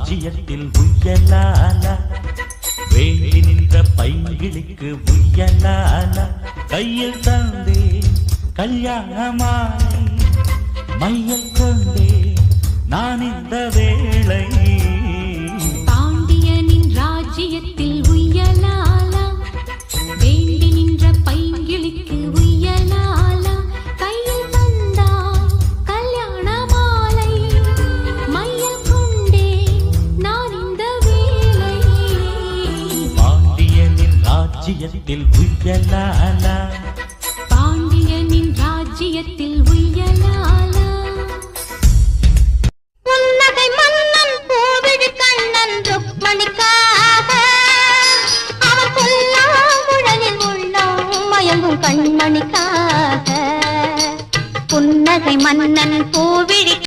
ராஜ்யத்தில் உய்யலாலா வேண்டி நின்ற பைங்கிளிக்கு உய்யலாலா கையில் தந்தே கல்யாணமாலை மையல் கொண்டே நான் இந்த வேளை பாண்டியனின் ராஜ்யத்தில் உய்யலாலா வேண்டி நின்ற பைங்கிளிக்கு உய்யலாலா கையில் தந்தாய் கல்யாண மாலை மையல் கொண்டே நான் இந்த வேளை பாண்டியனின் ராஜ்யத்தில் உய்யலாலா